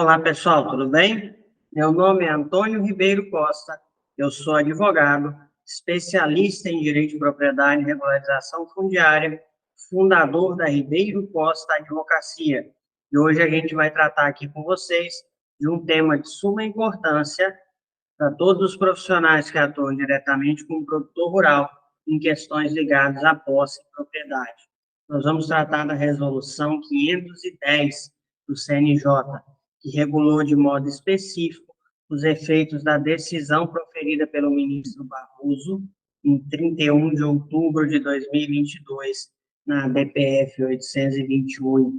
Olá, pessoal, tudo bem? Meu nome é Antônio Ribeiro Costa, eu sou advogado, especialista em direito de propriedade e regularização fundiária, fundador da Ribeiro Costa Advocacia. E hoje a gente vai tratar aqui com vocês de um tema de suma importância para todos os profissionais que atuam diretamente com o produtor rural em questões ligadas à posse e propriedade. Nós vamos tratar da Resolução 510 do CNJ, que regulou de modo específico os efeitos da decisão proferida pelo ministro Barroso em 31 de outubro de 2022, na DPF 828,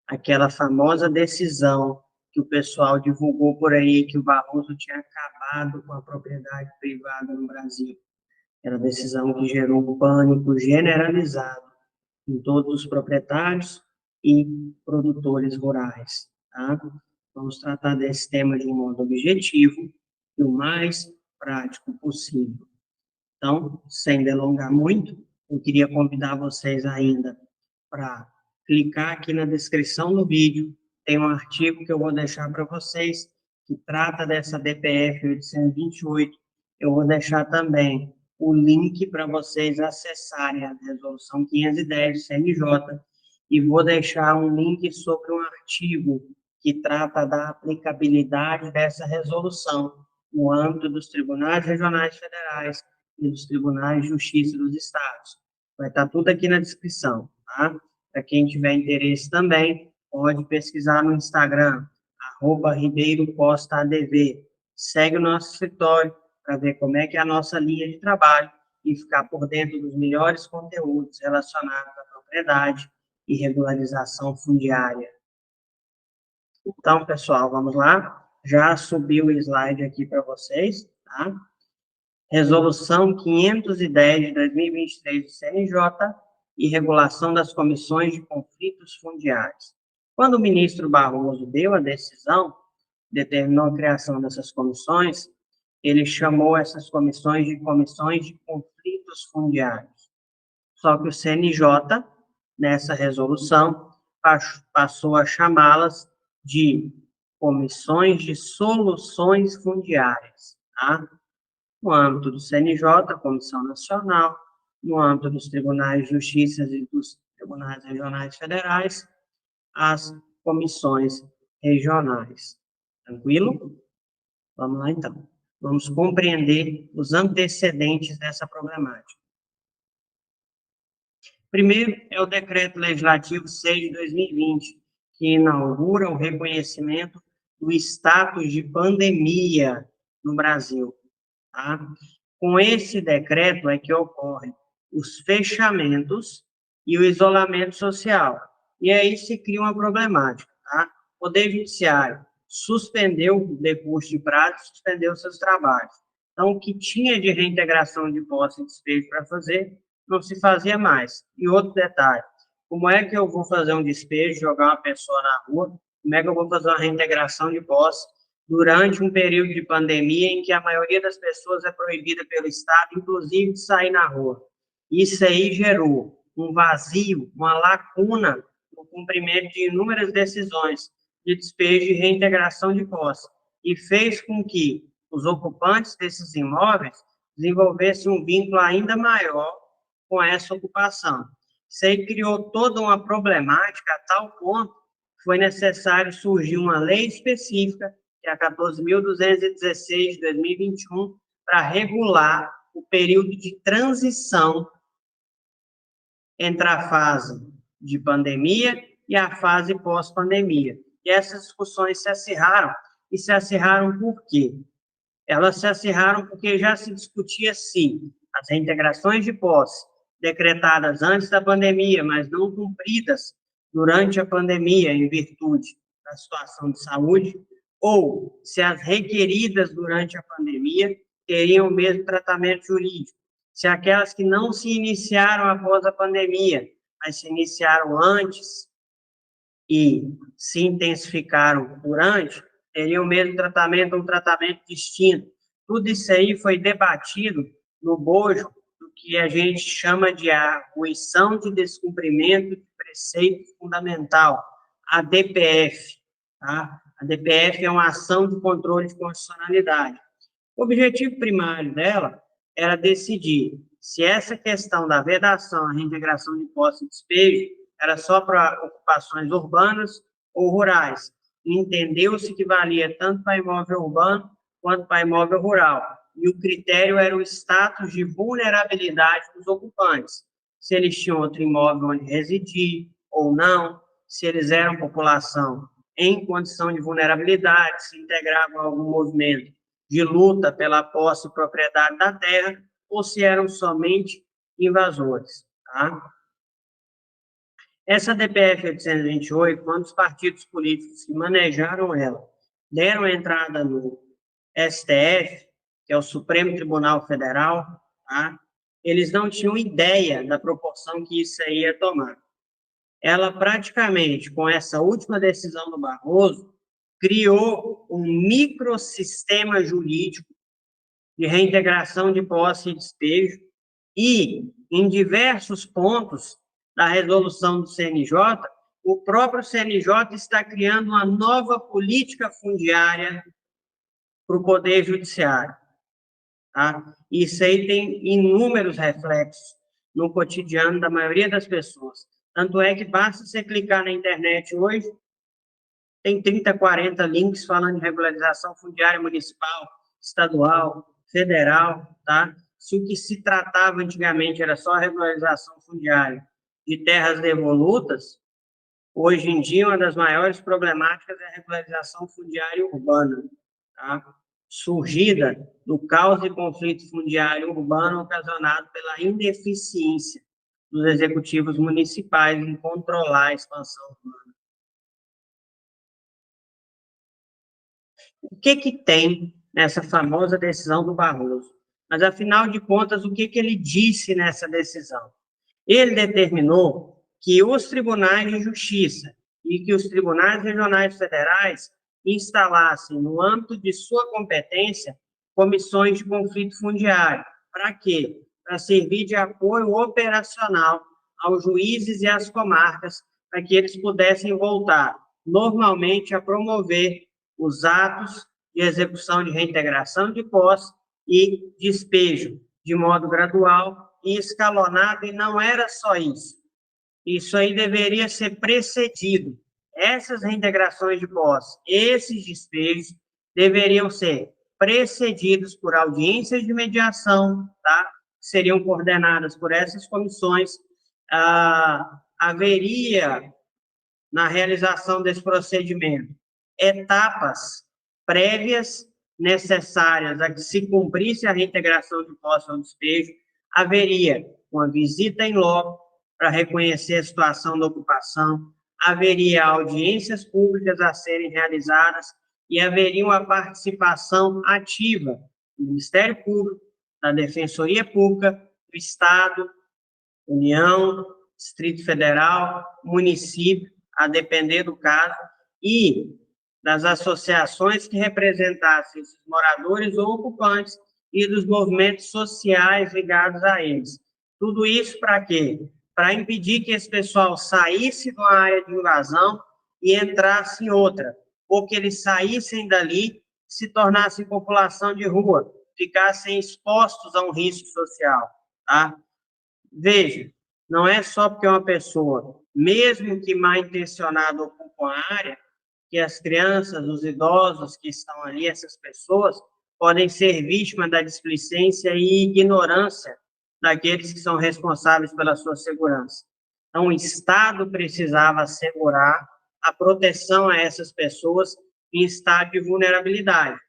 aquela famosa decisão que o pessoal divulgou por aí, que o Barroso tinha acabado com a propriedade privada no Brasil. Era decisão que gerou um pânico generalizado em todos os proprietários e produtores rurais, tá? Vamos tratar desse tema de um modo objetivo e o mais prático possível. Então, sem delongar muito, eu queria convidar vocês ainda para clicar aqui na descrição do vídeo, tem um artigo que eu vou deixar para vocês, que trata dessa DPF 828. Eu vou deixar também o link para vocês acessarem a resolução 510 do CNJ, e vou deixar um link sobre um artigo que trata da aplicabilidade dessa resolução no âmbito dos tribunais regionais federais e dos tribunais de justiça dos estados. Vai estar tudo aqui na descrição, tá? Para quem tiver interesse também, pode pesquisar no Instagram, @RibeiroCostaADV. Segue o nosso escritório para ver como é que é a nossa linha de trabalho e ficar por dentro dos melhores conteúdos relacionados à propriedade e regularização fundiária. Então, pessoal, vamos lá. Já subi o slide aqui para vocês, tá? Resolução 510 de 2023 do CNJ e regulação das comissões de conflitos fundiários. Quando o ministro Barroso deu a decisão, determinou a criação dessas comissões, ele chamou essas comissões de conflitos fundiários. Só que o CNJ, nessa resolução, passou a chamá-las de comissões de soluções fundiárias, tá? No âmbito do CNJ, Comissão Nacional, no âmbito dos tribunais de justiça e dos tribunais regionais federais, as comissões regionais. Tranquilo? Vamos lá, então. Vamos compreender os antecedentes dessa problemática. Primeiro é o Decreto Legislativo 6 de 2020, que inaugura o reconhecimento do status de pandemia no Brasil. Tá? Com esse decreto é que ocorrem os fechamentos e o isolamento social. E aí se cria uma problemática. Tá? O Poder Judiciário suspendeu o decurso de prazo, suspendeu seus trabalhos. Então, o que tinha de reintegração de posse e despejo para fazer, não se fazia mais. E outro detalhe, como é que eu vou fazer um despejo, jogar uma pessoa na rua? Como é que eu vou fazer uma reintegração de posse durante um período de pandemia em que a maioria das pessoas é proibida pelo Estado, inclusive de sair na rua? Isso aí gerou um vazio, uma lacuna no cumprimento de inúmeras decisões de despejo e reintegração de posse, e fez com que os ocupantes desses imóveis desenvolvessem um vínculo ainda maior com essa ocupação. Isso aí criou toda uma problemática a tal ponto que foi necessário surgir uma lei específica, que é a 14.216 de 2021, para regular o período de transição entre a fase de pandemia e a fase pós-pandemia. E essas discussões se acirraram, e se acirraram por quê? Elas se acirraram porque já se discutia se as reintegrações de posse decretadas antes da pandemia, mas não cumpridas durante a pandemia em virtude da situação de saúde, ou se as requeridas durante a pandemia teriam o mesmo tratamento jurídico, se aquelas que não se iniciaram após a pandemia, mas se iniciaram antes e se intensificaram durante, teriam o mesmo tratamento, um tratamento distinto. Tudo isso aí foi debatido no bojo do que a gente chama de arguição de descumprimento de preceito fundamental, a DPF. Tá? A DPF é uma ação de controle de constitucionalidade. O objetivo primário dela era decidir se essa questão da vedação, a reintegração de posse e despejo, era só para ocupações urbanas ou rurais. Entendeu-se que valia tanto para imóvel urbano quanto para imóvel rural. E o critério era o status de vulnerabilidade dos ocupantes. Se eles tinham outro imóvel onde residir ou não, se eles eram população em condição de vulnerabilidade, se integravam a algum movimento de luta pela posse e propriedade da terra, ou se eram somente invasores. Tá? Essa DPF 828, quando os partidos políticos que manejaram ela deram entrada no STF, que é o Supremo Tribunal Federal, tá? Eles não tinham ideia da proporção que isso aí ia tomar. Ela praticamente, com essa última decisão do Barroso, criou um microsistema jurídico de reintegração de posse e despejo e, em diversos pontos da resolução do CNJ, o próprio CNJ está criando uma nova política fundiária para o Poder Judiciário. Tá? Isso aí tem inúmeros reflexos no cotidiano da maioria das pessoas. Tanto é que basta você clicar na internet hoje, tem 30, 40 links falando de regularização fundiária municipal, estadual, federal, tá? Se o que se tratava antigamente era só a regularização fundiária de terras devolutas, hoje em dia uma das maiores problemáticas é a regularização fundiária urbana, tá? Surgida do caos e conflito fundiário urbano ocasionado pela ineficiência dos executivos municipais em controlar a expansão urbana. O que tem nessa famosa decisão do Barroso? Mas, afinal de contas, o que ele disse nessa decisão? Ele determinou que os tribunais de justiça e que os tribunais regionais federais instalassem, no âmbito de sua competência, comissões de conflito fundiário. Para quê? Para servir de apoio operacional aos juízes e às comarcas, para que eles pudessem voltar, normalmente, a promover os atos de execução de reintegração de posse e despejo, de modo gradual e escalonado, e não era só isso. Isso aí deveria ser precedido. Essas reintegrações de posse, esses despejos, deveriam ser precedidos por audiências de mediação, tá? Seriam coordenadas por essas comissões. Haveria, na realização desse procedimento, etapas prévias necessárias a que se cumprisse a reintegração de posse ou despejo. Haveria uma visita em loco para reconhecer a situação da ocupação, haveria audiências públicas a serem realizadas e haveria uma participação ativa do Ministério Público, da Defensoria Pública, do Estado, União, Distrito Federal, município, a depender do caso, e das associações que representassem esses moradores ou ocupantes e dos movimentos sociais ligados a eles. Tudo isso para quê? Para impedir que esse pessoal saísse de uma área de invasão e entrasse em outra, ou que eles saíssem dali, se tornassem população de rua, ficassem expostos a um risco social, tá? Veja, não é só porque uma pessoa, mesmo que mal intencionada, ocupa uma área, que as crianças, os idosos que estão ali, essas pessoas, podem ser vítimas da displicência e ignorância daqueles que são responsáveis pela sua segurança. Então, o Estado precisava assegurar a proteção a essas pessoas em estado de vulnerabilidade.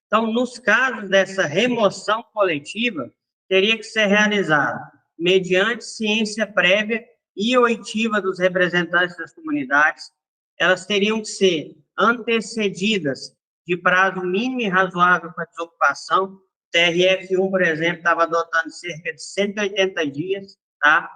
Então, nos casos dessa remoção coletiva, teria que ser realizado mediante ciência prévia e oitiva dos representantes das comunidades. Elas teriam que ser antecedidas de prazo mínimo e razoável para desocupação. O TRF1, por exemplo, estava adotando cerca de 180 dias, tá?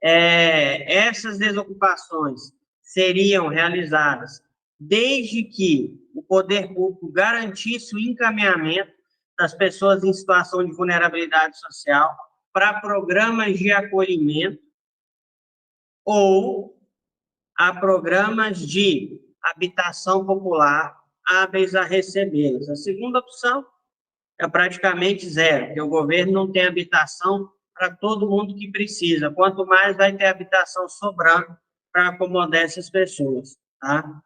Essas desocupações seriam realizadas desde que o poder público garantisse o encaminhamento das pessoas em situação de vulnerabilidade social para programas de acolhimento ou a programas de habitação popular hábeis a recebê-las. A segunda opção é praticamente zero, porque o governo não tem habitação para todo mundo que precisa. Quanto mais vai ter habitação sobrando para acomodar essas pessoas, tá?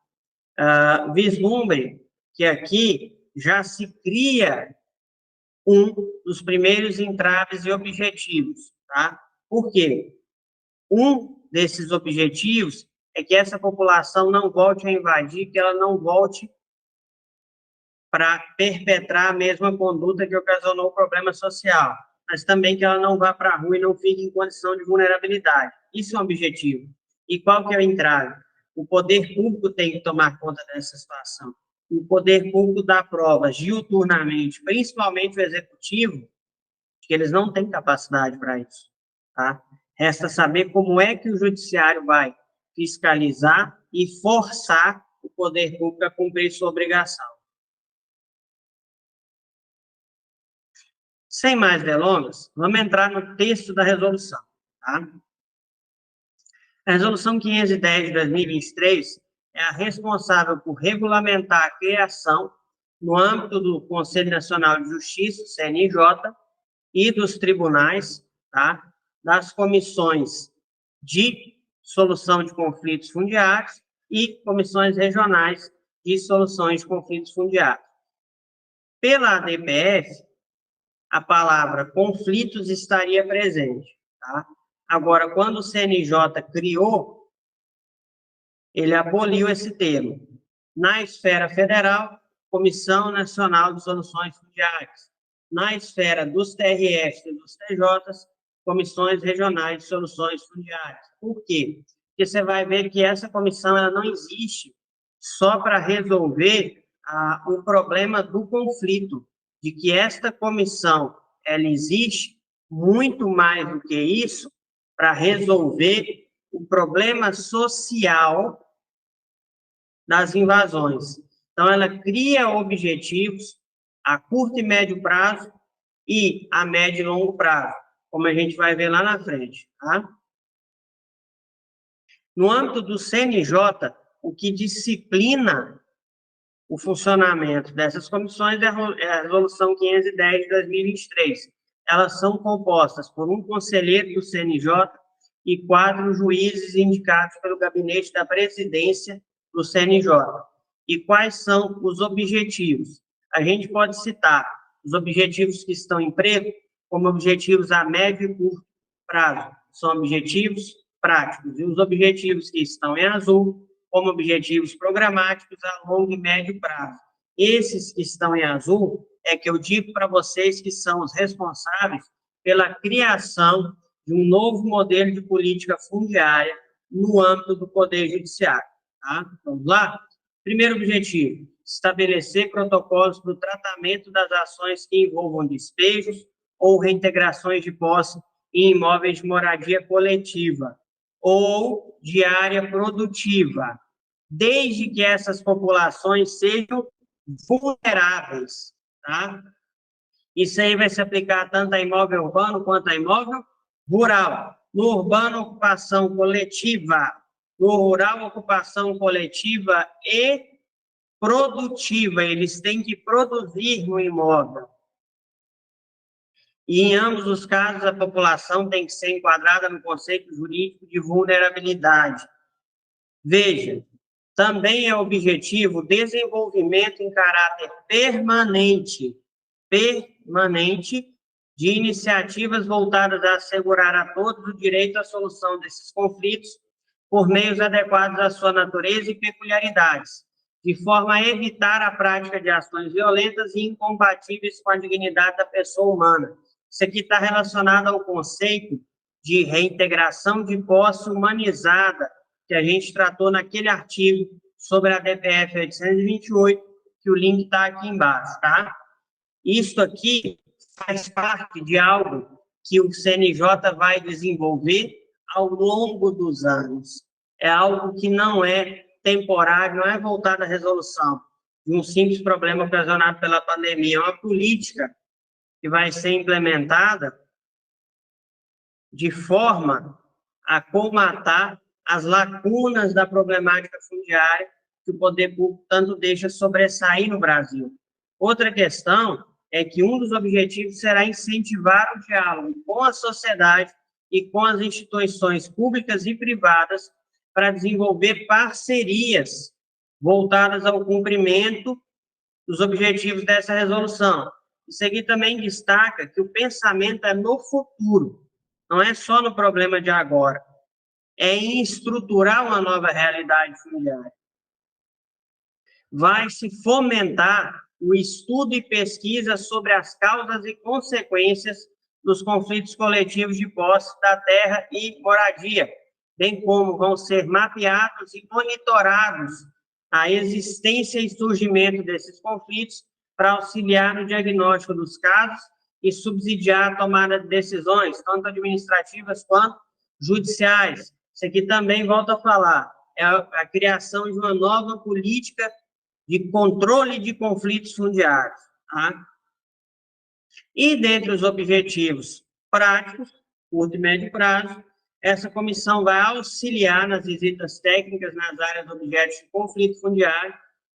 Vislumbre que aqui já se cria um dos primeiros entraves e objetivos, tá? Por quê? Um desses objetivos é que essa população não volte a invadir, que ela não volte para perpetrar a mesma conduta que ocasionou o problema social, mas também que ela não vá para a rua e não fique em condição de vulnerabilidade. Isso é um objetivo. E qual que é o entrave? O poder público tem que tomar conta dessa situação. O poder público dá provas diuturnamente, principalmente o executivo, que eles não têm capacidade para isso. Tá? Resta saber como é que o judiciário vai fiscalizar e forçar o poder público a cumprir sua obrigação. Sem mais delongas, vamos entrar no texto da resolução. Tá? A resolução 510 de 2023 é a responsável por regulamentar a criação, no âmbito do Conselho Nacional de Justiça, CNJ, e dos tribunais, tá? Das comissões de solução de conflitos fundiários e comissões regionais de soluções de conflitos fundiários. Pela ADPF, a palavra conflitos estaria presente, tá? Agora, quando o CNJ criou, ele aboliu esse termo. Na esfera federal, Comissão Nacional de Soluções Fundiárias. Na esfera dos TRFs e dos TJs, Comissões Regionais de Soluções Fundiárias. Por quê? Porque você vai ver que essa comissão ela não existe só para resolver o problema do conflito, de que esta comissão ela existe muito mais do que isso para resolver o problema social das invasões. Então, ela cria objetivos a curto e médio prazo e a médio e longo prazo, como a gente vai ver lá na frente. Tá? No âmbito do CNJ, o que disciplina o funcionamento dessas comissões é a Resolução 510 de 2023. Elas são compostas por um conselheiro do CNJ e 4 juízes indicados pelo gabinete da presidência do CNJ. E quais são os objetivos? A gente pode citar os objetivos que estão em preto como objetivos a médio e curto prazo. São objetivos práticos. E os objetivos que estão em azul como objetivos programáticos a longo e médio prazo. Esses que estão em azul é que eu digo para vocês que são os responsáveis pela criação de um novo modelo de política fundiária no âmbito do Poder Judiciário. Tá? Vamos lá? Primeiro objetivo, estabelecer protocolos para o tratamento das ações que envolvam despejos ou reintegrações de posse em imóveis de moradia coletiva ou de área produtiva, desde que essas populações sejam vulneráveis, tá? Isso aí vai se aplicar tanto a imóvel urbano quanto a imóvel rural. No urbano, ocupação coletiva. No rural, ocupação coletiva e produtiva. Eles têm que produzir no imóvel. E, em ambos os casos, a população tem que ser enquadrada no conceito jurídico de vulnerabilidade. Veja, também é objetivo o desenvolvimento em caráter permanente de iniciativas voltadas a assegurar a todos o direito à solução desses conflitos por meios adequados à sua natureza e peculiaridades, de forma a evitar a prática de ações violentas e incompatíveis com a dignidade da pessoa humana. Isso aqui está relacionado ao conceito de reintegração de posse humanizada, que a gente tratou naquele artigo sobre a DPF 828, que o link está aqui embaixo, tá? Isso aqui faz parte de algo que o CNJ vai desenvolver ao longo dos anos. É algo que não é temporário, não é voltado à resolução de um simples problema ocasionado pela pandemia. É uma política que vai ser implementada de forma a colmatar as lacunas da problemática fundiária que o poder público tanto deixa sobressair no Brasil. Outra questão é que um dos objetivos será incentivar o diálogo com a sociedade e com as instituições públicas e privadas para desenvolver parcerias voltadas ao cumprimento dos objetivos dessa resolução. Isso aqui também destaca que o pensamento é no futuro, não é só no problema de agora, é em estruturar uma nova realidade familiar. Vai se fomentar o estudo e pesquisa sobre as causas e consequências dos conflitos coletivos de posse da terra e moradia, bem como vão ser mapeados e monitorados a existência e surgimento desses conflitos para auxiliar no diagnóstico dos casos e subsidiar a tomada de decisões, tanto administrativas quanto judiciais. Isso aqui também, volto a falar, é a criação de uma nova política de controle de conflitos fundiários. Tá? E, dentre os objetivos práticos, curto e médio prazo, essa comissão vai auxiliar nas visitas técnicas nas áreas objetos de conflito fundiário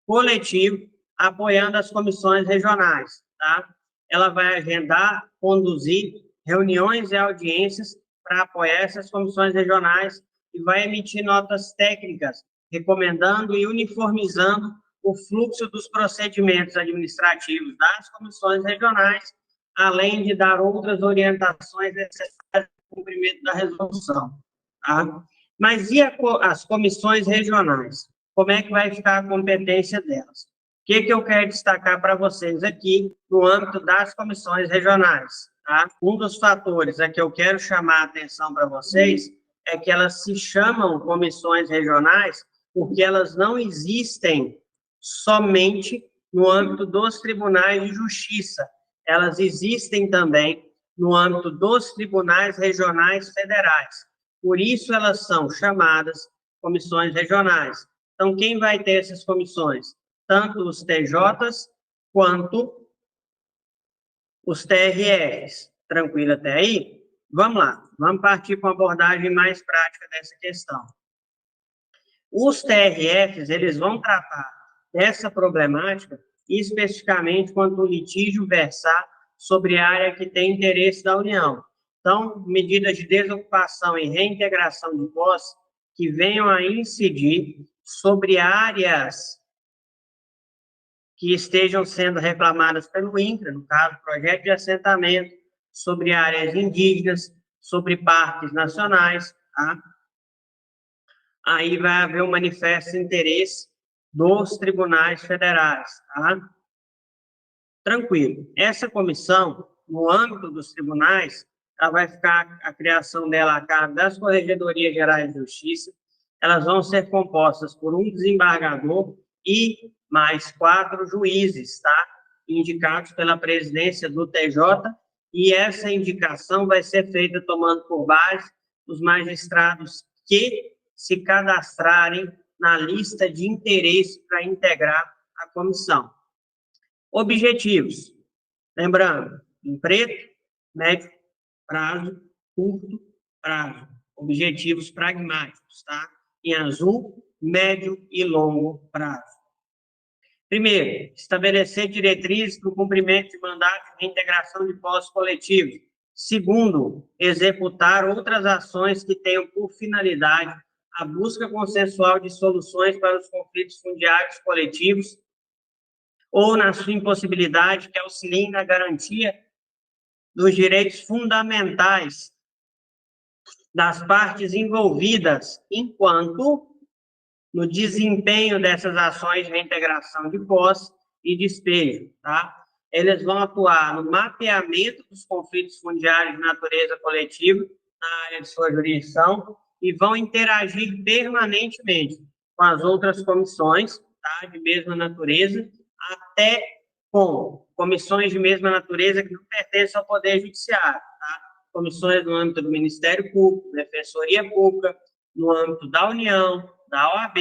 coletivo, apoiando as comissões regionais. Tá? Ela vai agendar, conduzir reuniões e audiências para apoiar essas comissões regionais e vai emitir notas técnicas, recomendando e uniformizando o fluxo dos procedimentos administrativos das comissões regionais, além de dar outras orientações necessárias para o cumprimento da resolução. Tá? Mas e as comissões regionais? Como é que vai ficar a competência delas? O que eu quero destacar para vocês aqui no âmbito das comissões regionais? Tá? Um dos fatores a que eu quero chamar a atenção para vocês é que elas se chamam comissões regionais porque elas não existem somente no âmbito dos tribunais de justiça. Elas existem também no âmbito dos tribunais regionais federais. Por isso, elas são chamadas comissões regionais. Então, quem vai ter essas comissões? Tanto os TJs quanto os TRFs. Tranquilo até aí? Vamos lá, vamos partir para uma abordagem mais prática dessa questão. Os TRFs, eles vão tratar dessa problemática, especificamente quando o litígio versar sobre a área que tem interesse da União. Então, medidas de desocupação e reintegração de posse que venham a incidir sobre áreas que estejam sendo reclamadas pelo INCRA, no caso, projeto de assentamento, sobre áreas indígenas, sobre parques nacionais, tá? Aí vai haver um manifesto de interesse dos tribunais federais, tá? Tranquilo. Essa comissão, no âmbito dos tribunais, ela vai ficar, a criação dela a cargo das Corregedorias Gerais de Justiça, elas vão ser compostas por um desembargador e mais 4 juízes, tá? Indicados pela presidência do TJ, e essa indicação vai ser feita tomando por base os magistrados que se cadastrarem na lista de interesse para integrar a comissão. Objetivos. Lembrando, em preto, médio prazo, curto prazo. Objetivos pragmáticos, tá? Em azul, médio e longo prazo. Primeiro, estabelecer diretrizes para o cumprimento de mandato de reintegração de postos coletivos. Segundo, executar outras ações que tenham por finalidade a busca consensual de soluções para os conflitos fundiários coletivos ou, na sua impossibilidade, que auxiliem na garantia dos direitos fundamentais das partes envolvidas, enquanto no desempenho dessas ações de reintegração de posse e despejo, tá? Eles vão atuar no mapeamento dos conflitos fundiários de natureza coletiva na área de sua jurisdição e vão interagir permanentemente com as outras comissões, tá, de mesma natureza, até com comissões de mesma natureza que não pertencem ao Poder Judiciário, tá? Comissões no âmbito do Ministério Público, Defensoria Pública, no âmbito da União, da OAB,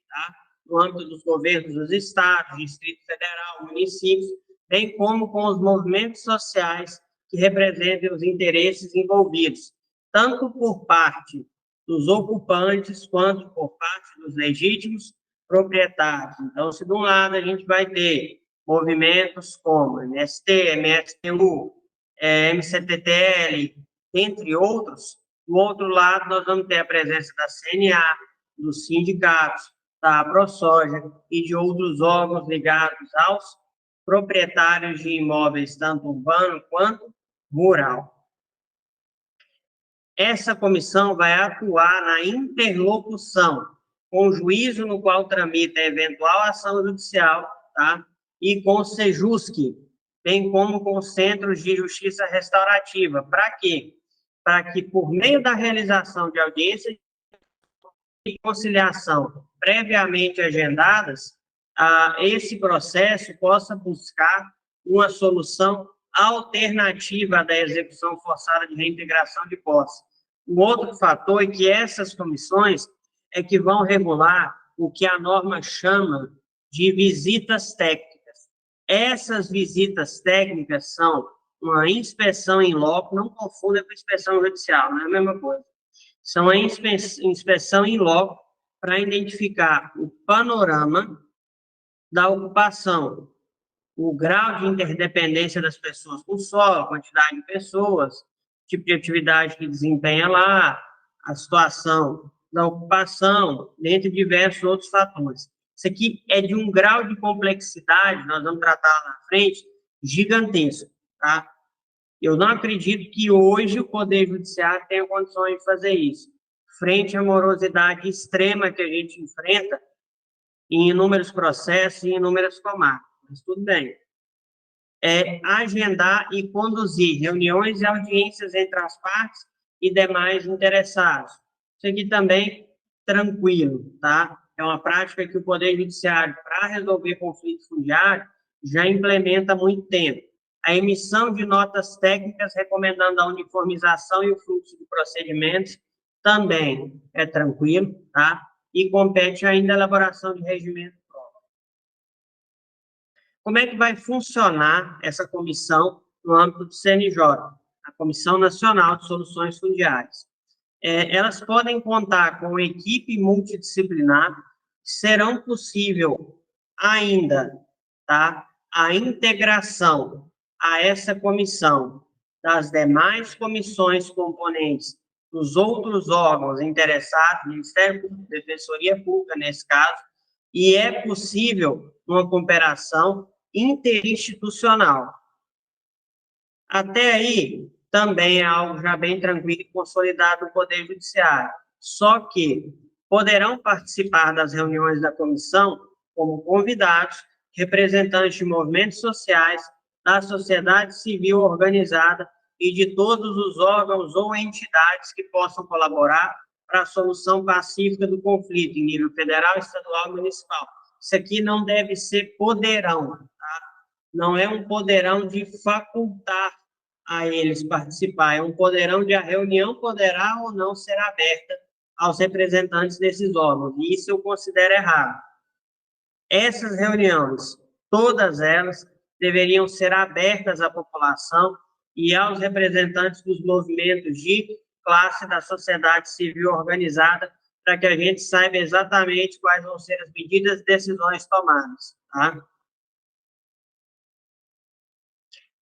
tá? No âmbito dos governos dos estados, Distrito Federal, municípios, bem como com os movimentos sociais que representem os interesses envolvidos, tanto por parte dos ocupantes quanto por parte dos legítimos proprietários. Então, se de um lado a gente vai ter movimentos como MST, MSTU, MCTTL, entre outros, do outro lado nós vamos ter a presença da CNA, dos sindicatos, da ProSoja e de outros órgãos ligados aos proprietários de imóveis, tanto urbano quanto rural. Essa comissão vai atuar na interlocução com o juízo no qual tramita a eventual ação judicial, tá? E com o Sejusc, bem como com os centros de justiça restaurativa. Para quê? Para que, por meio da realização de audiências de conciliação previamente agendadas, esse processo possa buscar uma solução alternativa da execução forçada de reintegração de posse. O outro fator é que essas comissões é que vão regular o que a norma chama de visitas técnicas. Essas visitas técnicas são uma inspeção em loco, não confunda com inspeção judicial, não é a mesma coisa. São a inspeção em loco para identificar o panorama da ocupação, o grau de interdependência das pessoas com o solo, a quantidade de pessoas, tipo de atividade que desempenha lá, a situação da ocupação, dentre diversos outros fatores. Isso aqui é de um grau de complexidade, nós vamos tratar lá na frente, gigantesco, tá? Eu não acredito que hoje o Poder Judiciário tenha condições de fazer isso, frente à morosidade extrema que a gente enfrenta em inúmeros processos e em inúmeras comarcas. Mas tudo bem. Agendar e conduzir reuniões e audiências entre as partes e demais interessados. Isso aqui também, tranquilo, tá? É uma prática que o Poder Judiciário, para resolver conflito fundiário, já implementa há muito tempo. A emissão de notas técnicas recomendando a uniformização e o fluxo de procedimentos também é tranquilo, tá? E compete ainda a elaboração de regimento próprio. Como é que vai funcionar essa comissão no âmbito do CNJ, a Comissão Nacional de Soluções Fundiárias? Elas podem contar com equipe multidisciplinar, serão possível ainda, tá, a integração a essa comissão das demais comissões componentes dos outros órgãos interessados, Ministério Público, Defensoria Pública, nesse caso, e é possível uma cooperação interinstitucional. Até aí, também é algo já bem tranquilo e consolidado no Poder Judiciário. Só que poderão participar das reuniões da comissão como convidados, representantes de movimentos sociais, da sociedade civil organizada e de todos os órgãos ou entidades que possam colaborar para a solução pacífica do conflito em nível federal, estadual e municipal. Isso aqui não deve ser poderão, tá? Não é um poderão de facultar a eles participar, é um poderão de a reunião poderá ou não ser aberta aos representantes desses órgãos, e isso eu considero errado. Essas reuniões, todas elas, deveriam ser abertas à população e aos representantes dos movimentos de classe da sociedade civil organizada, para que a gente saiba exatamente quais vão ser as medidas e decisões tomadas, tá?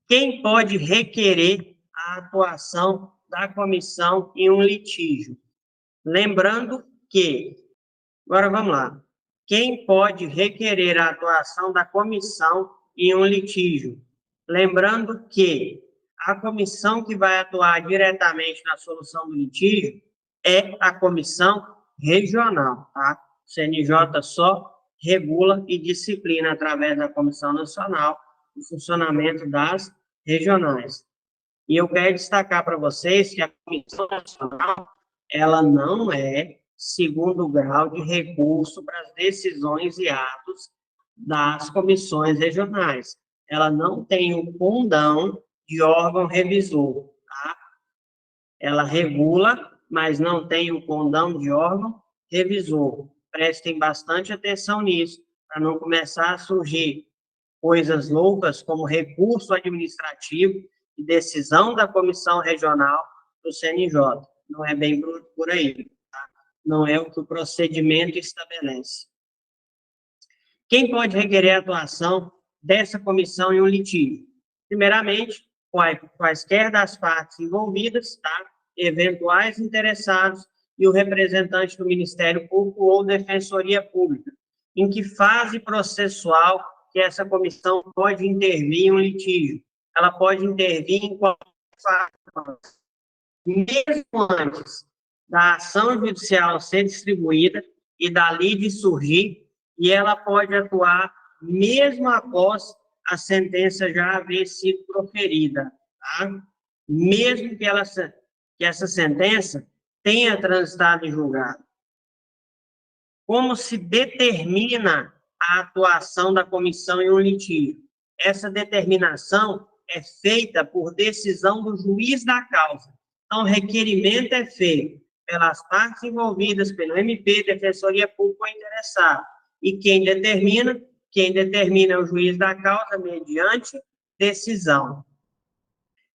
Quem pode requerer a atuação da comissão em um litígio? Lembrando que, agora vamos lá, quem pode requerer a atuação da comissão em um litígio? Lembrando que a comissão que vai atuar diretamente na solução do litígio é a comissão regional, tá? O CNJ só regula e disciplina, através da Comissão Nacional, o funcionamento das regionais. E eu quero destacar para vocês que a Comissão Nacional, ela não é segundo grau de recurso para as decisões e atos das comissões regionais. Ela não tem o condão de órgão revisor, tá? Ela regula, mas não tem o condão de órgão revisor. Prestem bastante atenção nisso, para não começar a surgir coisas loucas como recurso administrativo e decisão da comissão regional do CNJ. Não é bem por aí, tá? Não é o que o procedimento estabelece. Quem pode requerer a atuação dessa comissão em um litígio? Primeiramente, quaisquer das partes envolvidas, tá? Eventuais interessados e o representante do Ministério Público ou Defensoria Pública. Em que fase processual que essa comissão pode intervir em um litígio? Ela pode intervir em qualquer fase, mesmo antes da ação judicial ser distribuída e da lide surgir, e ela pode atuar mesmo após a sentença já haver sido proferida, tá? Mesmo que essa sentença tenha transitado em julgado. Como se determina a atuação da comissão em um litígio? Essa determinação é feita por decisão do juiz da causa. Então, o requerimento é feito pelas partes envolvidas, pelo MP, Defensoria Pública ou interessado. E quem determina? Quem determina é o juiz da causa mediante decisão.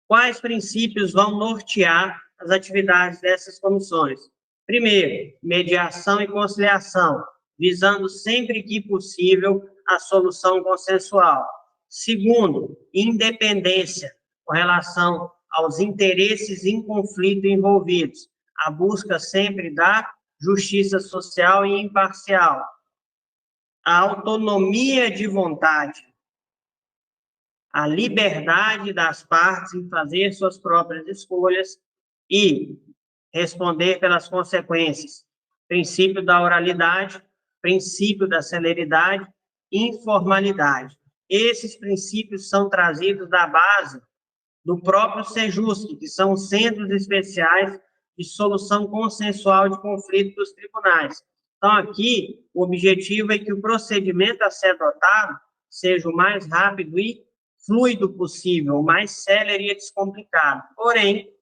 Quais princípios vão nortear as atividades dessas comissões? Primeiro, mediação e conciliação, visando sempre que possível a solução consensual. Segundo, independência, com relação aos interesses em conflito envolvidos, a busca sempre da justiça social e imparcial. A autonomia de vontade, a liberdade das partes em fazer suas próprias escolhas e responder pelas consequências. Princípio da oralidade, princípio da celeridade, informalidade. Esses princípios são trazidos da base do próprio Sejusc, que são centros especiais de solução consensual de conflito dos tribunais. Então, aqui, o objetivo é que o procedimento a ser adotado seja o mais rápido e fluido possível, o mais célere e descomplicado. Porém,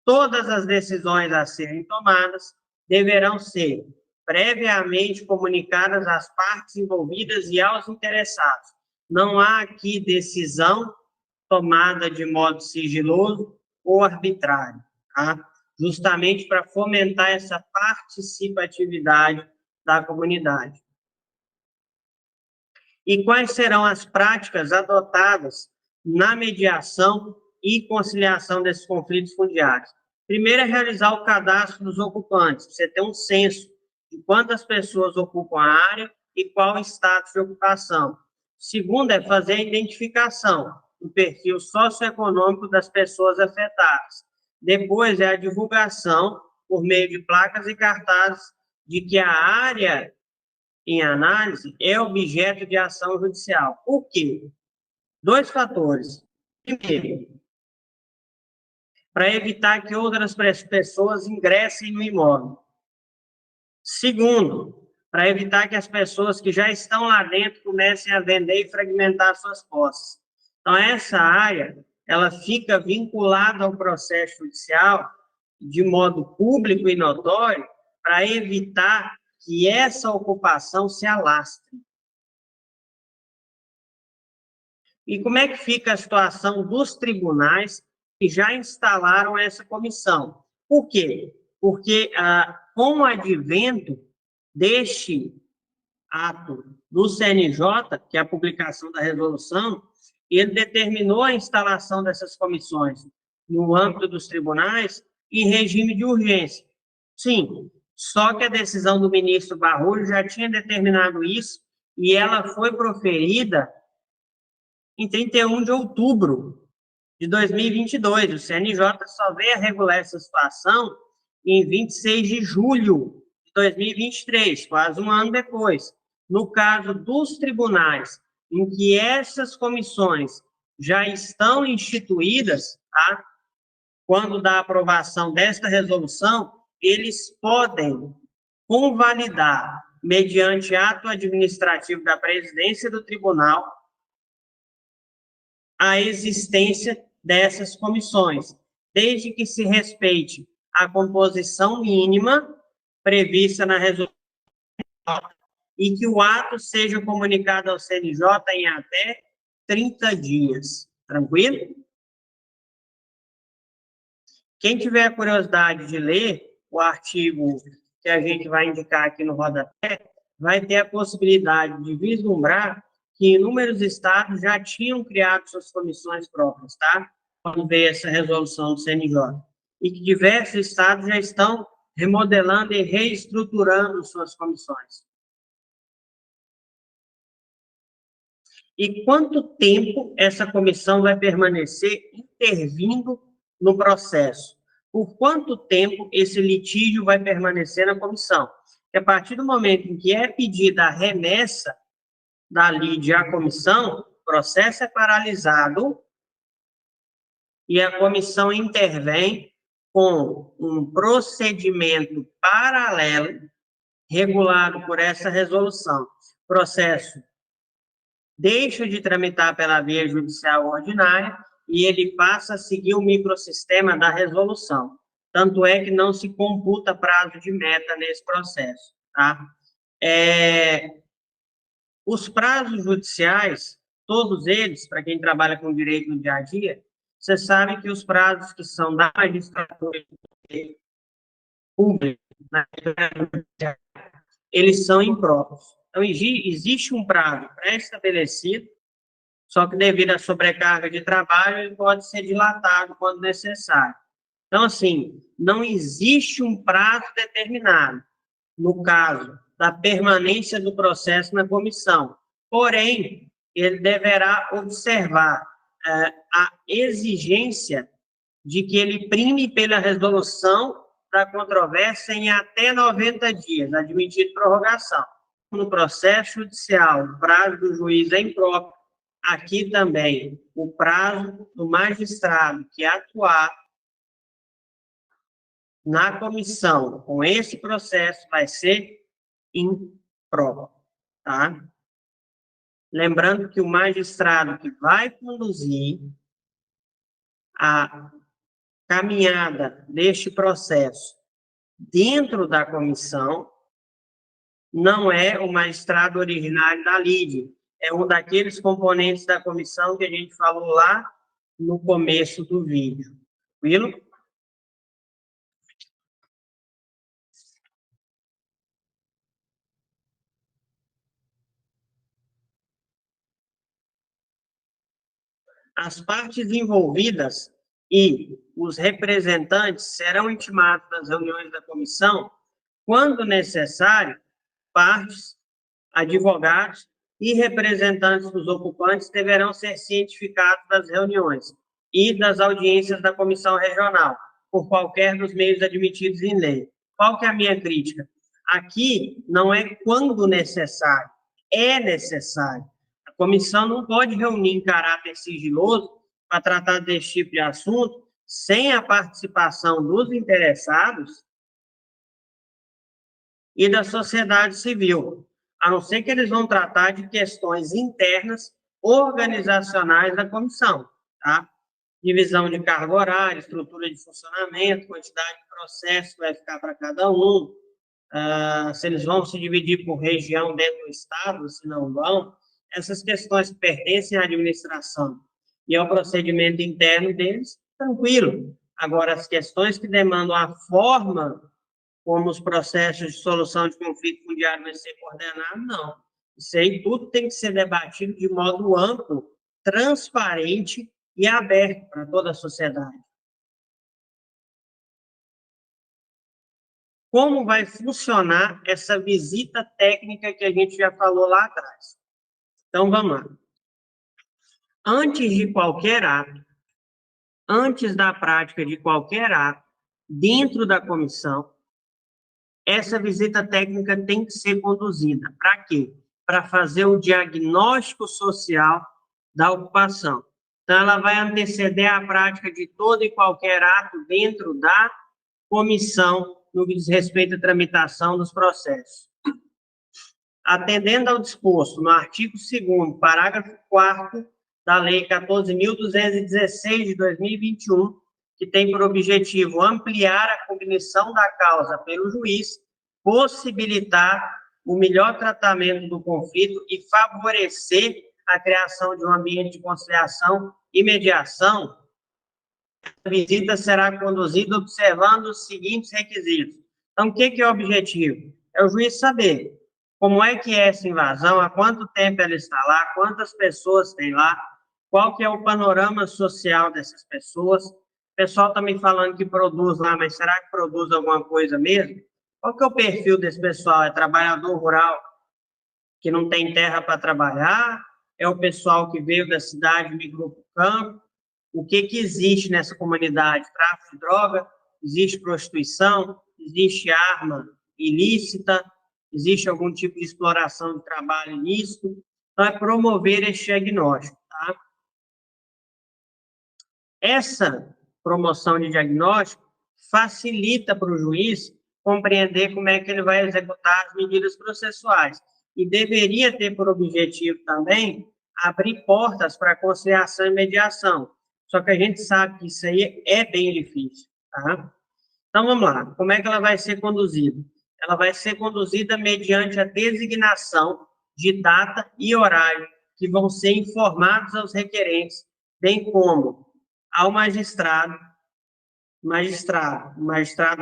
todas as decisões a serem tomadas deverão ser previamente comunicadas às partes envolvidas e aos interessados. Não há aqui decisão tomada de modo sigiloso ou arbitrário, tá? Justamente para fomentar essa participatividade da comunidade. E quais serão as práticas adotadas na mediação e conciliação desses conflitos fundiários? Primeiro é realizar o cadastro dos ocupantes, você ter um censo de quantas pessoas ocupam a área e qual o status de ocupação. Segundo é fazer a identificação do perfil socioeconômico das pessoas afetadas. Depois é a divulgação, por meio de placas e cartazes, de que a área em análise é objeto de ação judicial. Por quê? Dois fatores. Primeiro, para evitar que outras pessoas ingressem no imóvel. Segundo, para evitar que as pessoas que já estão lá dentro comecem a vender e fragmentar suas posses. Então, essa área, ela fica vinculada ao processo judicial de modo público e notório para evitar que essa ocupação se alastre. E como é que fica a situação dos tribunais que já instalaram essa comissão? Por quê? Porque com o advento deste ato do CNJ, que é a publicação da resolução, ele determinou a instalação dessas comissões no âmbito dos tribunais em regime de urgência. Sim, só que a decisão do ministro Barroso já tinha determinado isso e ela foi proferida em 31 de outubro de 2022. O CNJ só veio a regular essa situação em 26 de julho de 2023, quase um ano depois. No caso dos tribunais, em que essas comissões já estão instituídas, tá? Quando da aprovação desta resolução, eles podem convalidar, mediante ato administrativo da presidência do tribunal, a existência dessas comissões, desde que se respeite a composição mínima prevista na resolução e que o ato seja comunicado ao CNJ em até 30 dias. Tranquilo? Quem tiver curiosidade de ler o artigo que a gente vai indicar aqui no rodapé, vai ter a possibilidade de vislumbrar que inúmeros estados já tinham criado suas comissões próprias, tá? Quando veio essa resolução do CNJ. E que diversos estados já estão remodelando e reestruturando suas comissões. E quanto tempo essa comissão vai permanecer intervindo no processo? Por quanto tempo esse litígio vai permanecer na comissão? Porque a partir do momento em que é pedida a remessa da lide à comissão, o processo é paralisado e a comissão intervém com um procedimento paralelo regulado por essa resolução. O processo deixa de tramitar pela via judicial ordinária e ele passa a seguir o microsistema da resolução. Tanto é que não se computa prazo de meta nesse processo, tá? Os prazos judiciais, todos eles, para quem trabalha com direito no dia a dia, você sabe que os prazos que são da magistratura pública, eles são impróprios. Então, existe um prazo pré-estabelecido, só que devido à sobrecarga de trabalho, ele pode ser dilatado quando necessário. Então, assim, não existe um prazo determinado, no caso da permanência do processo na comissão. Porém, ele deverá observar a exigência de que ele prime pela resolução da controvérsia em até 90 dias, admitido prorrogação. No processo judicial, o prazo do juiz é impróprio. Aqui também, o prazo do magistrado que atuar na comissão com esse processo vai ser impróprio, tá? Lembrando que o magistrado que vai conduzir a caminhada deste processo dentro da comissão não é o magistrado originário da lide, é um daqueles componentes da comissão que a gente falou lá no começo do vídeo. Tranquilo? As partes envolvidas e os representantes serão intimados nas reuniões da comissão, quando necessário, partes, advogados e representantes dos ocupantes deverão ser cientificados das reuniões e das audiências da comissão regional, por qualquer dos meios admitidos em lei. Qual que é a minha crítica? Aqui não é quando necessário, é necessário. A comissão não pode reunir em caráter sigiloso para tratar desse tipo de assunto sem a participação dos interessados e da sociedade civil, a não ser que eles vão tratar de questões internas organizacionais da comissão, tá? Divisão de carga horária, estrutura de funcionamento, quantidade de processo que vai ficar para cada um, se eles vão se dividir por região dentro do estado, se não vão, essas questões que pertencem à administração e ao procedimento interno deles, tranquilo. Agora, as questões que demandam a forma como os processos de solução de conflito fundiário vai ser coordenado, não. Isso aí tudo tem que ser debatido de modo amplo, transparente e aberto para toda a sociedade. Como vai funcionar essa visita técnica que a gente já falou lá atrás? Então, vamos lá. Antes de qualquer ato, antes da prática de qualquer ato, dentro da comissão, essa visita técnica tem que ser conduzida. Para quê? Para fazer o diagnóstico social da ocupação. Então, ela vai anteceder a prática de todo e qualquer ato dentro da comissão no que diz respeito à tramitação dos processos. Atendendo ao disposto no artigo 2º, parágrafo 4º da Lei 14.216 de 2021, que tem por objetivo ampliar a cognição da causa pelo juiz, possibilitar o melhor tratamento do conflito e favorecer a criação de um ambiente de conciliação e mediação. A visita será conduzida observando os seguintes requisitos. Então, o que é o objetivo? É o juiz saber como é que é essa invasão, há quanto tempo ela está lá, quantas pessoas tem lá, qual que é o panorama social dessas pessoas. O pessoal está me falando que produz lá, mas será que produz alguma coisa mesmo? Qual que é o perfil desse pessoal? É trabalhador rural que não tem terra para trabalhar? É o pessoal que veio da cidade, migrou para o campo? O que que existe nessa comunidade? Tráfico de droga? Existe prostituição? Existe arma ilícita? Existe algum tipo de exploração de trabalho ilícito? Então, é promover esse diagnóstico, tá? Essa promoção de diagnóstico facilita para o juiz compreender como é que ele vai executar as medidas processuais e deveria ter por objetivo também abrir portas para conciliação e mediação. Só que a gente sabe que isso aí é bem difícil, tá? Então, vamos lá. Como é que ela vai ser conduzida? Ela vai ser conduzida mediante a designação de data e horário que vão ser informados aos requerentes, bem como ao magistrado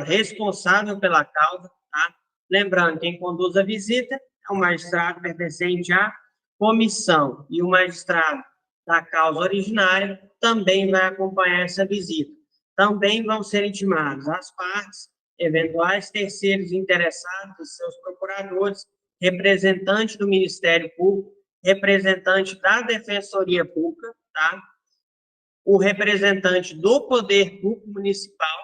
responsável pela causa, tá? Lembrando, quem conduz a visita é o magistrado pertencente à comissão e o magistrado da causa originária também vai acompanhar essa visita. Também vão ser intimados as partes, eventuais terceiros interessados e seus procuradores, representante do Ministério Público, representante da Defensoria Pública, tá? O representante do Poder Público Municipal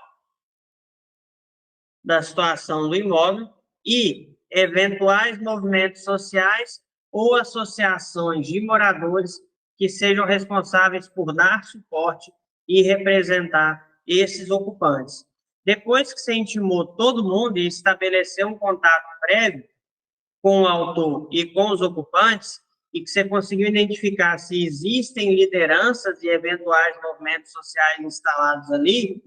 da situação do imóvel e eventuais movimentos sociais ou associações de moradores que sejam responsáveis por dar suporte e representar esses ocupantes. Depois que você intimou todo mundo e estabeleceu um contato prévio com o autor e com os ocupantes, e que você conseguiu identificar se existem lideranças e eventuais movimentos sociais instalados ali,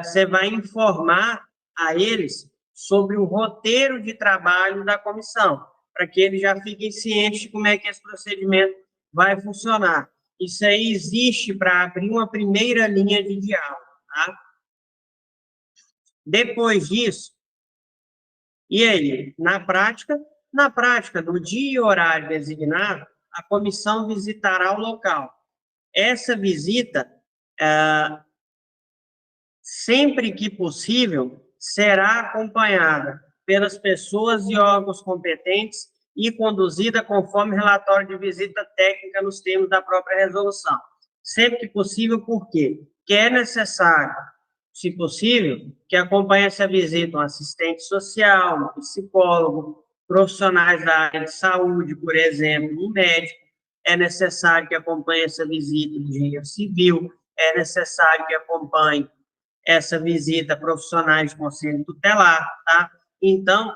você vai informar a eles sobre o roteiro de trabalho da comissão, para que eles já fiquem cientes de como é que esse procedimento vai funcionar. Isso aí existe para abrir uma primeira linha de diálogo, tá? Depois disso, e aí, na prática, no dia e horário designado, a comissão visitará o local. Essa visita, sempre que possível, será acompanhada pelas pessoas e órgãos competentes e conduzida conforme relatório de visita técnica nos termos da própria resolução. Sempre que possível, por quê? Porque é necessário, se possível, que acompanhe essa visita um assistente social, um psicólogo, profissionais da área de saúde, por exemplo, um médico. É necessário que acompanhe essa visita um engenheiro civil, é necessário que acompanhe essa visita profissionais de conselho tutelar, tá? Então,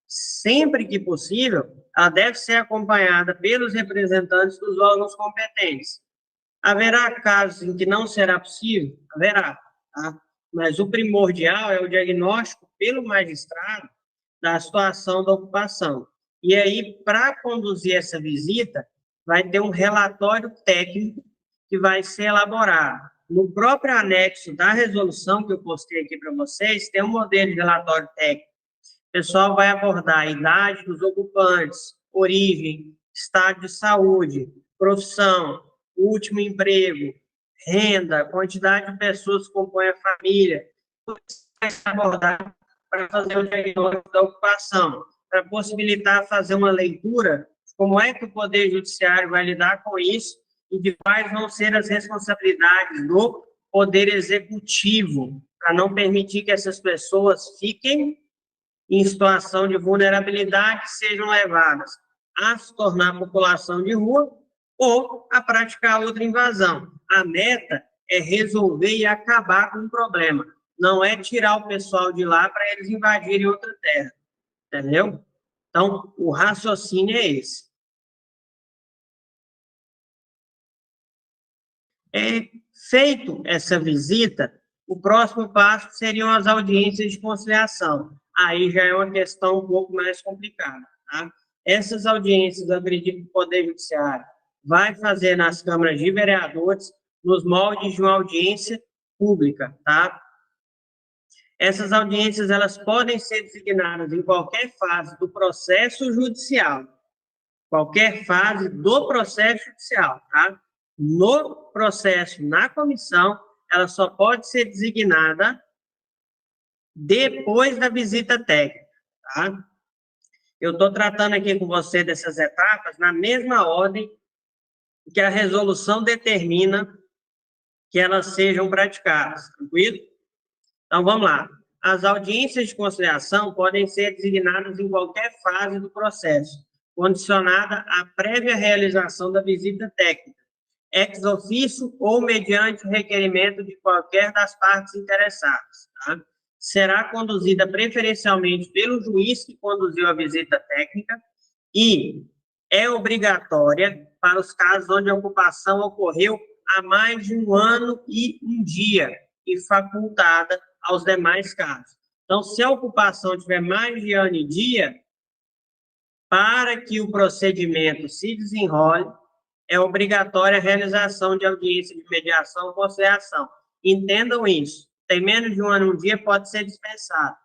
sempre que possível, ela deve ser acompanhada pelos representantes dos órgãos competentes. Haverá casos em que não será possível? Haverá, tá? Mas o primordial é o diagnóstico pelo magistrado da situação da ocupação. E aí, para conduzir essa visita, vai ter um relatório técnico que vai ser elaborado. No próprio anexo da resolução que eu postei aqui para vocês, tem um modelo de relatório técnico. O pessoal vai abordar a idade dos ocupantes, origem, estado de saúde, profissão, último emprego, renda, quantidade de pessoas que compõem a família. Tudo isso vai ser abordado para fazer o diagnóstico da ocupação, para possibilitar fazer uma leitura de como é que o Poder Judiciário vai lidar com isso e de quais vão ser as responsabilidades do Poder Executivo, para não permitir que essas pessoas fiquem em situação de vulnerabilidade, sejam levadas a se tornar população de rua ou a praticar outra invasão. A meta é resolver e acabar com o problema, não é tirar o pessoal de lá para eles invadirem outra terra, entendeu? Então, o raciocínio é esse. Feito essa visita, o próximo passo seriam as audiências de conciliação. Aí já é uma questão um pouco mais complicada, tá? Essas audiências, eu acredito que o Poder Judiciário vai fazer nas câmaras de vereadores, nos moldes de uma audiência pública, tá? Essas audiências, elas podem ser designadas em qualquer fase do processo judicial. Qualquer fase do processo judicial, tá? No processo, na comissão, ela só pode ser designada depois da visita técnica, tá? Eu estou tratando aqui com você dessas etapas na mesma ordem que a resolução determina que elas sejam praticadas, tranquilo? Então, vamos lá. As audiências de conciliação podem ser designadas em qualquer fase do processo, condicionada à prévia realização da visita técnica, ex officio ou mediante o requerimento de qualquer das partes interessadas, tá? Será conduzida preferencialmente pelo juiz que conduziu a visita técnica e é obrigatória para os casos onde a ocupação ocorreu há mais de 1 ano e 1 dia e facultada aos demais casos. Então, se a ocupação tiver mais de 1 ano e dia, para que o procedimento se desenrole, é obrigatória a realização de audiência de mediação ou conciliação. Entendam isso. Tem menos de 1 ano e 1 dia, pode ser dispensado.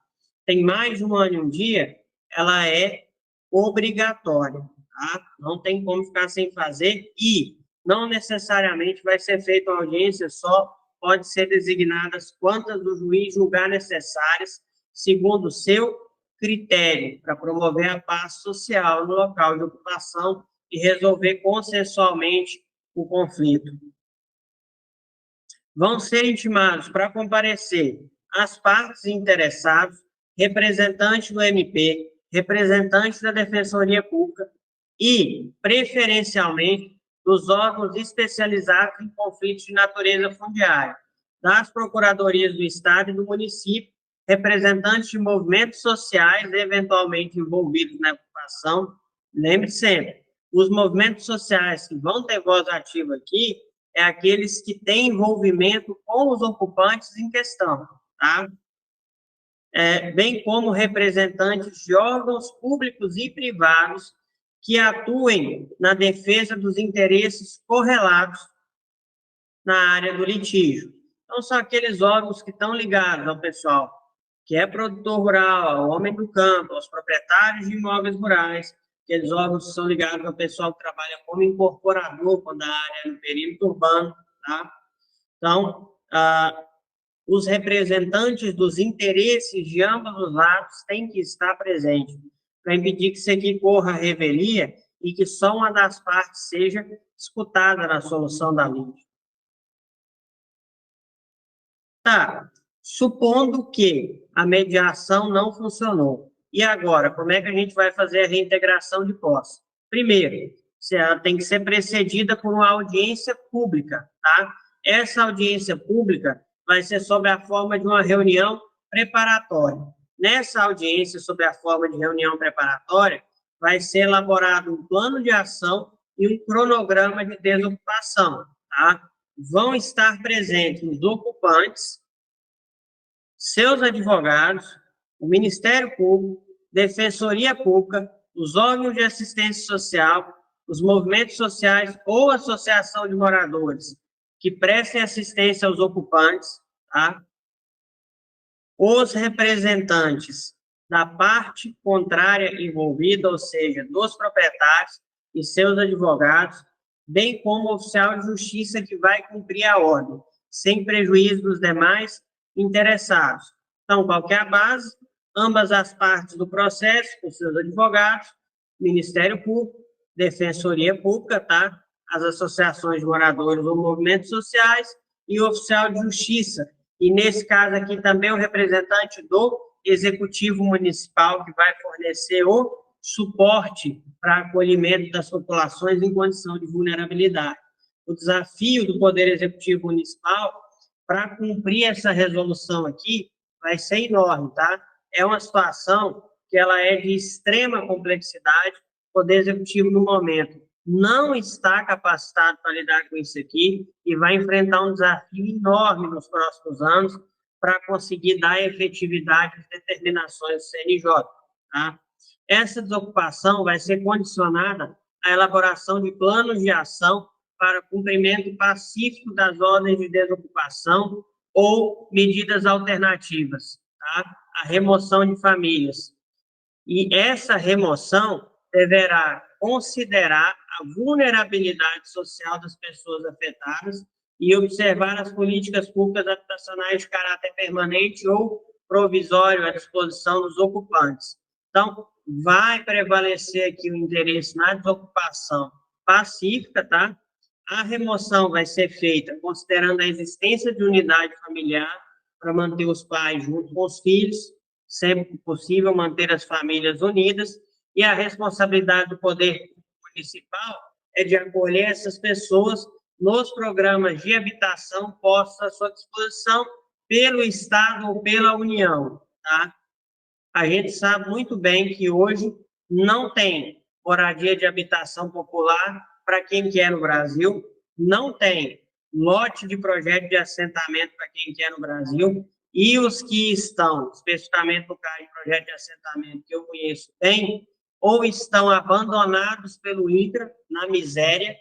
Tem mais de 1 ano e 1 dia, ela é obrigatória, tá? Não tem como ficar sem fazer e não necessariamente vai ser feita uma audiência só, pode ser designadas quantas o juiz julgar necessárias, segundo o seu critério, para promover a paz social no local de ocupação e resolver consensualmente o conflito. Vão ser intimados para comparecer as partes interessadas, representante do MP, representante da Defensoria Pública e, preferencialmente, dos órgãos especializados em conflitos de natureza fundiária, das procuradorias do Estado e do município, representantes de movimentos sociais eventualmente envolvidos na ocupação. Lembre sempre, os movimentos sociais que vão ter voz ativa aqui é aqueles que têm envolvimento com os ocupantes em questão, tá? Bem como representantes de órgãos públicos e privados que atuem na defesa dos interesses correlatos na área do litígio. Então, são aqueles órgãos que estão ligados ao pessoal que é produtor rural, ao homem do campo, aos proprietários de imóveis rurais, aqueles órgãos que são ligados ao pessoal que trabalha como incorporador, quando a área é no perímetro urbano, tá? Então, os representantes dos interesses de ambos os lados têm que estar presentes, para impedir que isso aqui corra a revelia e que só uma das partes seja escutada na solução da litígio. Tá, supondo que a mediação não funcionou. E agora, como é que a gente vai fazer a reintegração de posse? Primeiro, ela tem que ser precedida por uma audiência pública, tá? Essa audiência pública vai ser sob a forma de uma reunião preparatória. Nessa audiência, sob a forma de reunião preparatória, vai ser elaborado um plano de ação e um cronograma de desocupação, tá? Vão estar presentes os ocupantes, seus advogados, o Ministério Público, Defensoria Pública, os órgãos de assistência social, os movimentos sociais ou associação de moradores que prestem assistência aos ocupantes, tá? Os representantes da parte contrária envolvida, ou seja, dos proprietários e seus advogados, bem como o oficial de justiça que vai cumprir a ordem, sem prejuízo dos demais interessados. Então, qual que é a base? Ambas as partes do processo, com seus advogados, Ministério Público, Defensoria Pública, tá? As associações de moradores ou movimentos sociais e o oficial de justiça. E, nesse caso aqui, também o representante do Executivo Municipal, que vai fornecer o suporte para acolhimento das populações em condição de vulnerabilidade. O desafio do Poder Executivo Municipal para cumprir essa resolução aqui vai ser enorme, tá? É uma situação que ela é de extrema complexidade. O Poder Executivo, no momento, não está capacitado para lidar com isso aqui e vai enfrentar um desafio enorme nos próximos anos para conseguir dar efetividade às determinações do CNJ, tá? Essa desocupação vai ser condicionada à elaboração de planos de ação para cumprimento pacífico das ordens de desocupação ou medidas alternativas, tá? A remoção de famílias. E essa remoção deverá considerar a vulnerabilidade social das pessoas afetadas e observar as políticas públicas habitacionais de caráter permanente ou provisório à disposição dos ocupantes. Então, vai prevalecer aqui o interesse na desocupação pacífica, tá? A remoção vai ser feita considerando a existência de unidade familiar para manter os pais junto com os filhos, sempre que possível, manter as famílias unidas, e a responsabilidade do poder municipal é de acolher essas pessoas nos programas de habitação postos à sua disposição pelo Estado ou pela União, tá? A gente sabe muito bem que hoje não tem moradia de habitação popular para quem quer no Brasil, não tem lote de projeto de assentamento para quem quer no Brasil, e os que estão, especificamente no caso de projeto de assentamento que eu conheço bem, ou estão abandonados pelo INCRA, na miséria,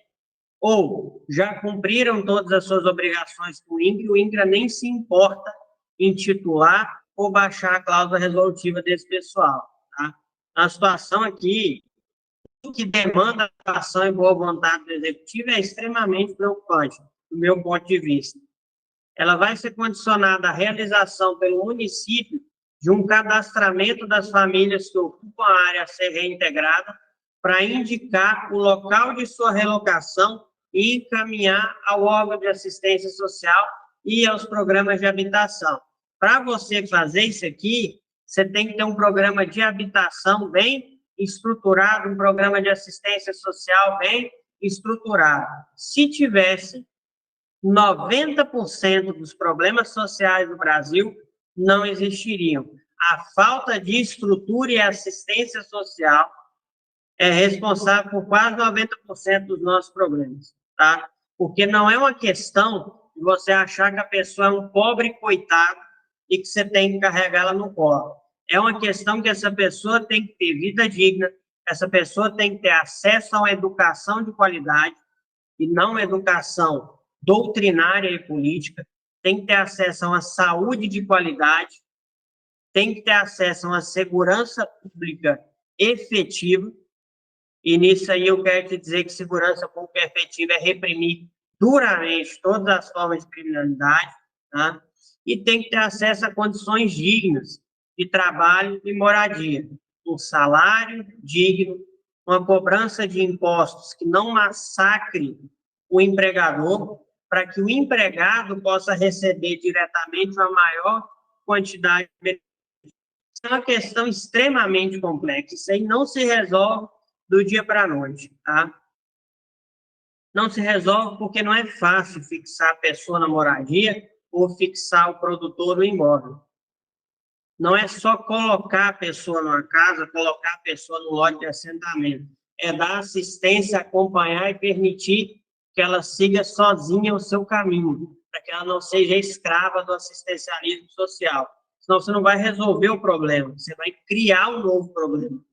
ou já cumpriram todas as suas obrigações com o INCRA, e o INCRA nem se importa em titular ou baixar a cláusula resolutiva desse pessoal, tá? A situação aqui, o que demanda ação e boa vontade do executivo é extremamente preocupante, do meu ponto de vista. Ela vai ser condicionada à realização pelo município de um cadastramento das famílias que ocupam a área a ser reintegrada para indicar o local de sua relocação e encaminhar ao órgão de assistência social e aos programas de habitação. Para você fazer isso aqui, você tem que ter um programa de habitação bem estruturado, um programa de assistência social bem estruturado. Se tivesse, 90% dos problemas sociais do Brasil não existiriam. A falta de estrutura e assistência social é responsável por quase 90% dos nossos problemas, tá? Porque não é uma questão de você achar que a pessoa é um pobre coitado e que você tem que carregá-la no colo. É uma questão que essa pessoa tem que ter vida digna, essa pessoa tem que ter acesso a uma educação de qualidade, e não educação doutrinária e política, tem que ter acesso a uma saúde de qualidade, tem que ter acesso a uma segurança pública efetiva, e nisso aí eu quero te dizer que segurança pública efetiva é reprimir duramente todas as formas de criminalidade, tá? E tem que ter acesso a condições dignas de trabalho e moradia, um salário digno, uma cobrança de impostos que não massacre o empregador, para que o empregado possa receber diretamente uma maior quantidade de benefícios. É uma questão extremamente complexa, isso aí não se resolve do dia para a noite, tá? Não se resolve porque não é fácil fixar a pessoa na moradia ou fixar o produtor no imóvel. Não é só colocar a pessoa numa casa, colocar a pessoa no lote de assentamento. É dar assistência, acompanhar e permitir que ela siga sozinha o seu caminho, para que ela não seja escrava do assistencialismo social. Senão você não vai resolver o problema, você vai criar um novo problema.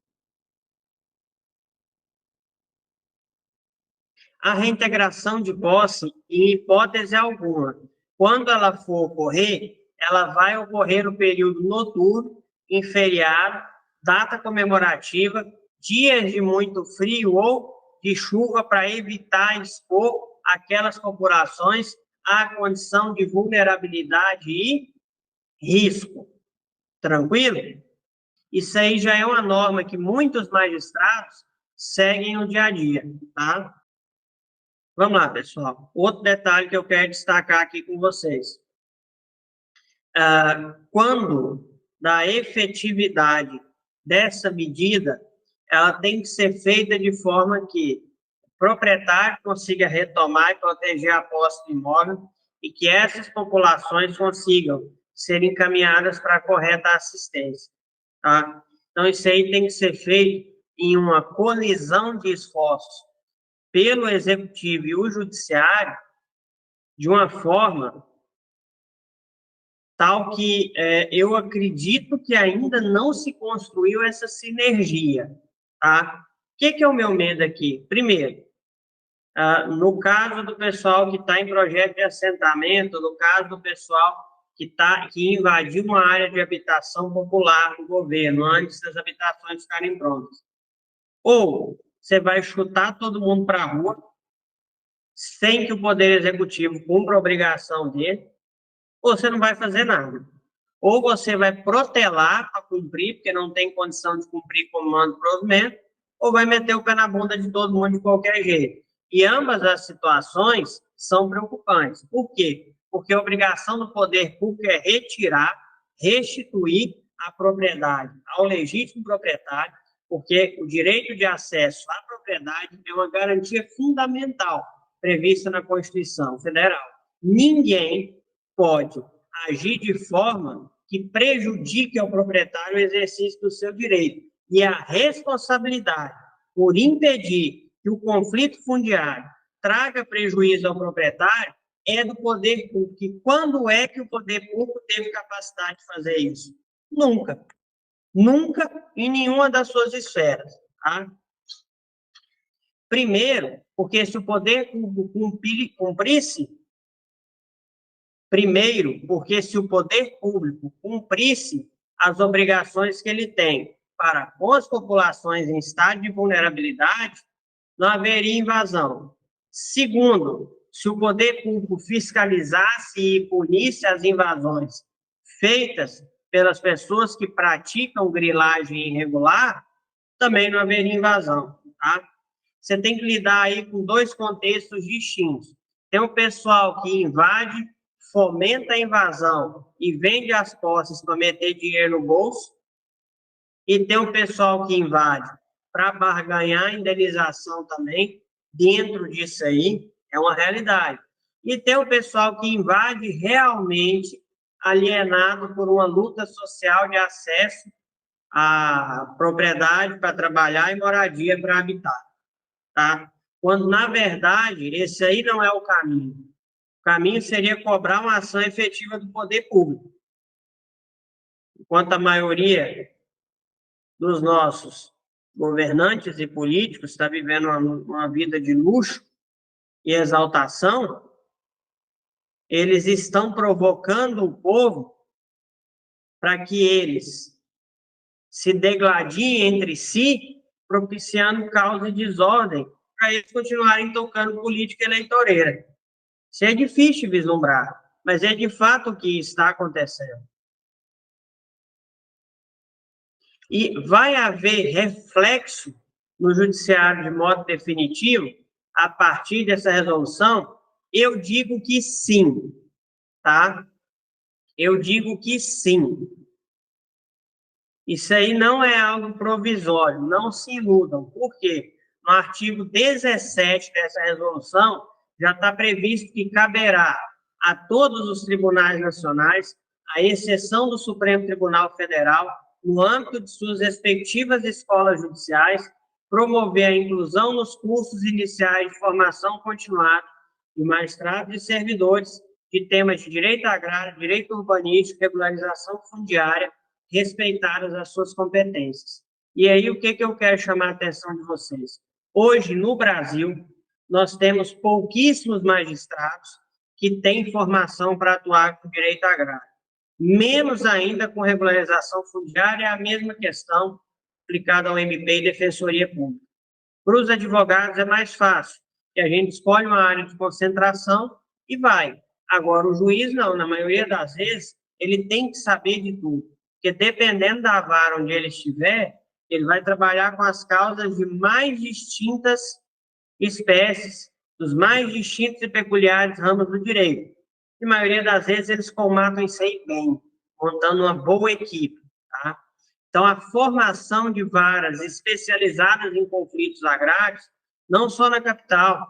A reintegração de posse, em hipótese alguma, quando ela for ocorrer, ela vai ocorrer no período noturno, em feriado, data comemorativa, dias de muito frio ou de chuva, para evitar expor aquelas populações à condição de vulnerabilidade e risco. Tranquilo? Isso aí já é uma norma que muitos magistrados seguem no dia a dia, tá? Vamos lá, pessoal. Outro detalhe que eu quero destacar aqui com vocês. Quando da efetividade dessa medida, ela tem que ser feita de forma que o proprietário consiga retomar e proteger a posse do imóvel e que essas populações consigam ser encaminhadas para a correta assistência, tá? Então, isso aí tem que ser feito em uma colisão de esforços pelo Executivo e o Judiciário, de uma forma tal que eu acredito que ainda não se construiu essa sinergia, tá? O que é o meu medo aqui? Primeiro, no caso do pessoal que está em projeto de assentamento, no caso do pessoal que invadiu uma área de habitação popular do governo, antes das habitações ficarem prontas. Ou você vai chutar todo mundo para a rua, sem que o Poder Executivo cumpra a obrigação dele, ou você não vai fazer nada. Ou você vai protelar para cumprir, porque não tem condição de cumprir comando e provimento, ou vai meter o pé na bunda de todo mundo de qualquer jeito. E ambas as situações são preocupantes. Por quê? Porque a obrigação do poder público é retirar, restituir a propriedade ao legítimo proprietário, porque o direito de acesso à propriedade é uma garantia fundamental prevista na Constituição Federal. Ninguém pode agir de forma que prejudique ao proprietário o exercício do seu direito. E a responsabilidade por impedir que o conflito fundiário traga prejuízo ao proprietário é do poder público. E quando é que o poder público teve capacidade de fazer isso? Nunca. Nunca em nenhuma das suas esferas. Tá? Primeiro, porque se o poder público cumprisse as obrigações que ele tem para com as populações em estado de vulnerabilidade, não haveria invasão. Segundo, se o poder público fiscalizasse e punisse as invasões feitas pelas pessoas que praticam grilagem irregular, também não haveria invasão, tá? Você tem que lidar aí com dois contextos distintos. Tem o pessoal que invade, fomenta a invasão e vende as posses para meter dinheiro no bolso, e tem o pessoal que invade para barganhar indenização também, dentro disso aí, é uma realidade. E tem o pessoal que invade realmente alienado por uma luta social de acesso à propriedade para trabalhar e moradia para habitar, tá? Quando, na verdade, esse aí não é o caminho. O caminho seria cobrar uma ação efetiva do poder público. Enquanto a maioria dos nossos governantes e políticos está vivendo uma vida de luxo e exaltação, eles estão provocando o povo para que eles se degladiem entre si, propiciando caos e desordem, para eles continuarem tocando política eleitoreira. Isso é difícil vislumbrar, mas é de fato o que está acontecendo. E vai haver reflexo no judiciário de modo definitivo a partir dessa resolução? Eu digo que sim, tá? Eu digo que sim. Isso aí não é algo provisório, não se iludam. Por quê? No artigo 17 dessa resolução, já está previsto que caberá a todos os tribunais nacionais, à exceção do Supremo Tribunal Federal, no âmbito de suas respectivas escolas judiciais, promover a inclusão nos cursos iniciais de formação continuada de magistrados e servidores de temas de direito agrário, direito urbanístico, regularização fundiária, respeitadas as suas competências. E aí, o que eu quero chamar a atenção de vocês? Hoje, no Brasil, nós temos pouquíssimos magistrados que têm formação para atuar com direito agrário. Menos ainda com regularização fundiária, é a mesma questão aplicada ao MP e Defensoria Pública. Para os advogados é mais fácil, que a gente escolhe uma área de concentração e vai. Agora, o juiz não, na maioria das vezes, ele tem que saber de tudo, porque dependendo da vara onde ele estiver, ele vai trabalhar com as causas de mais distintas espécies, dos mais distintos e peculiares ramos do direito. E a maioria das vezes eles colmatam isso aí bem, montando uma boa equipe, tá? Então, a formação de varas especializadas em conflitos agrários, não só na capital,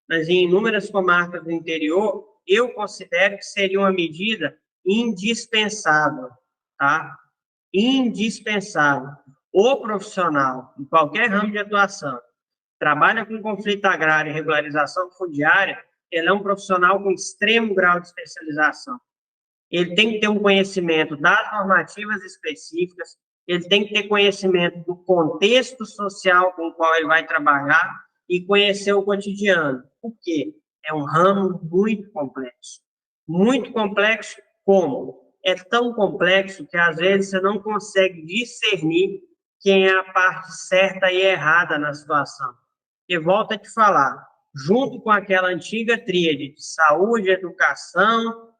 mas em inúmeras comarcas do interior, eu considero que seria uma medida indispensável, tá? Indispensável. O profissional, em qualquer ramo de atuação, trabalha com conflito agrário e regularização fundiária, ele é um profissional com extremo grau de especialização. Ele tem que ter um conhecimento das normativas específicas, ele tem que ter conhecimento do contexto social com o qual ele vai trabalhar e conhecer o cotidiano. Por quê? É um ramo muito complexo Como? É tão complexo que, às vezes, você não consegue discernir quem é a parte certa e errada na situação. E volto a te falar, junto com aquela antiga tríade de saúde, educação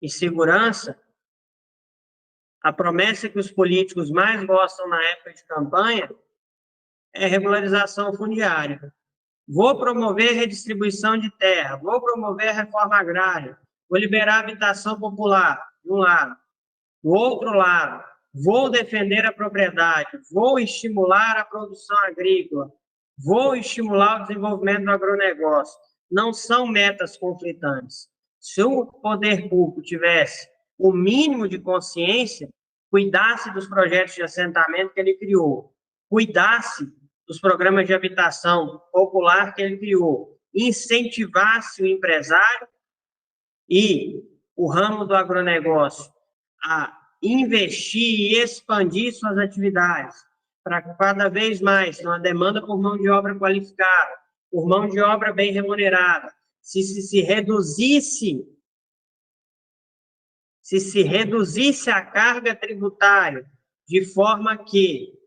e segurança, a promessa que os políticos mais gostam na época de campanha é regularização fundiária. Vou promover redistribuição de terra, vou promover a reforma agrária, vou liberar a habitação popular, de um lado. Do outro lado, vou defender a propriedade, vou estimular a produção agrícola, vou estimular o desenvolvimento do agronegócio. Não são metas conflitantes. Se o poder público tivesse o mínimo de consciência, cuidasse dos projetos de assentamento que ele criou, cuidasse dos programas de habitação popular que ele criou, incentivasse o empresário e o ramo do agronegócio a investir e expandir suas atividades para cada vez mais ter uma demanda por mão de obra qualificada, por mão de obra bem remunerada, se reduzisse a carga tributária de forma que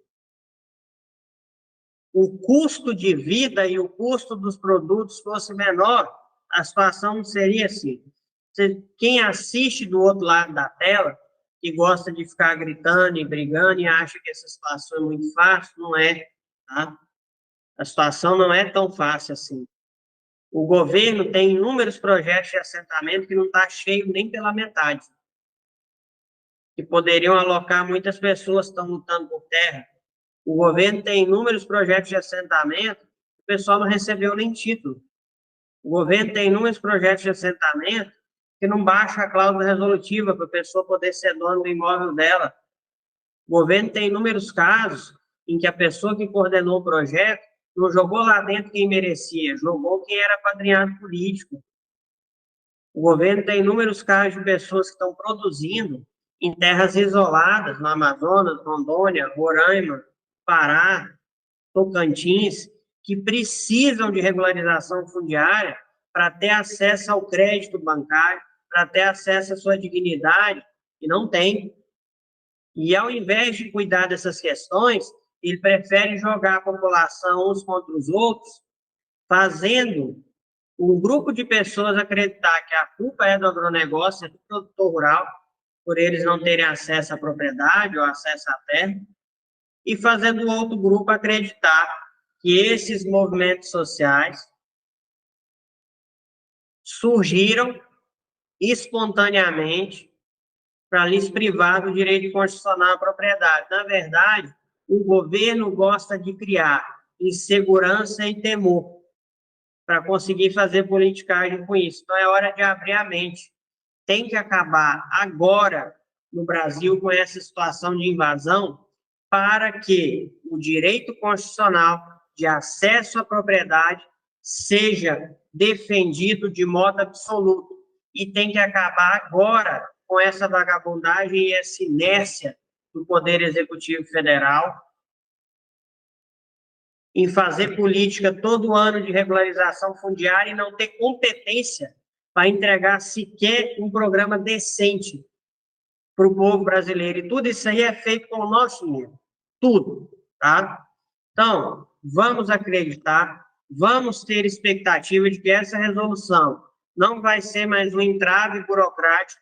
o custo de vida e o custo dos produtos fosse menor, a situação não seria assim. Quem assiste do outro lado da tela, que gosta de ficar gritando e brigando e acha que essa situação é muito fácil, não é, tá? A situação não é tão fácil assim. O governo tem inúmeros projetos de assentamento que não está cheio nem pela metade, que poderiam alocar muitas pessoas que estão lutando por terra. O governo tem inúmeros projetos de assentamento, o pessoal não recebeu nem título. O governo tem inúmeros projetos de assentamento que não baixa a cláusula resolutiva para a pessoa poder ser dona do imóvel dela. O governo tem inúmeros casos em que a pessoa que coordenou o projeto não jogou lá dentro quem merecia, jogou quem era padrinhado político. O governo tem inúmeros casos de pessoas que estão produzindo em terras isoladas, no Amazonas, Rondônia, Roraima, Pará, Tocantins, que precisam de regularização fundiária para ter acesso ao crédito bancário, para ter acesso à sua dignidade, e não tem. E, ao invés de cuidar dessas questões, ele prefere jogar a população uns contra os outros, fazendo um grupo de pessoas acreditar que a culpa é do agronegócio, é do produtor rural, por eles não terem acesso à propriedade ou acesso à terra, e fazendo o outro grupo acreditar que esses movimentos sociais surgiram espontaneamente para lhes privar do direito constitucional à propriedade. Na verdade, o governo gosta de criar insegurança e temor para conseguir fazer politicagem com isso. Então, é hora de abrir a mente. Tem que acabar agora, no Brasil, com essa situação de invasão, para que o direito constitucional de acesso à propriedade seja defendido de modo absoluto. E tem que acabar agora com essa vagabundagem e essa inércia do Poder Executivo Federal em fazer política todo ano de regularização fundiária e não ter competência para entregar sequer um programa decente para o povo brasileiro. E tudo isso aí é feito com o nosso dinheiro. Tudo, tá? Então, vamos acreditar, vamos ter expectativa de que essa resolução não vai ser mais um entrave burocrático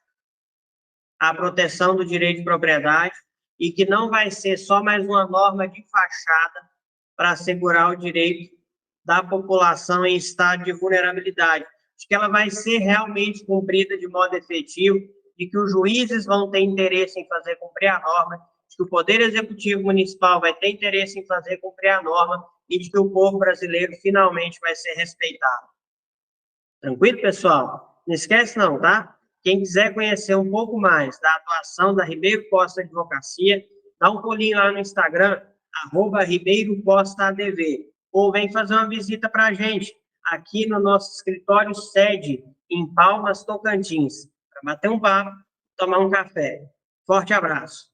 à proteção do direito de propriedade e que não vai ser só mais uma norma de fachada para assegurar o direito da população em estado de vulnerabilidade. Acho que ela vai ser realmente cumprida de modo efetivo, de que os juízes vão ter interesse em fazer cumprir a norma, de que o Poder Executivo Municipal vai ter interesse em fazer cumprir a norma e de que o povo brasileiro finalmente vai ser respeitado. Tranquilo, pessoal? Não esquece não, tá? Quem quiser conhecer um pouco mais da atuação da Ribeiro Costa Advocacia, dá um pulinho lá no Instagram, @RibeiroCostaADV, ou vem fazer uma visita para a gente aqui no nosso escritório sede em Palmas, Tocantins, para bater um papo, tomar um café. Forte abraço.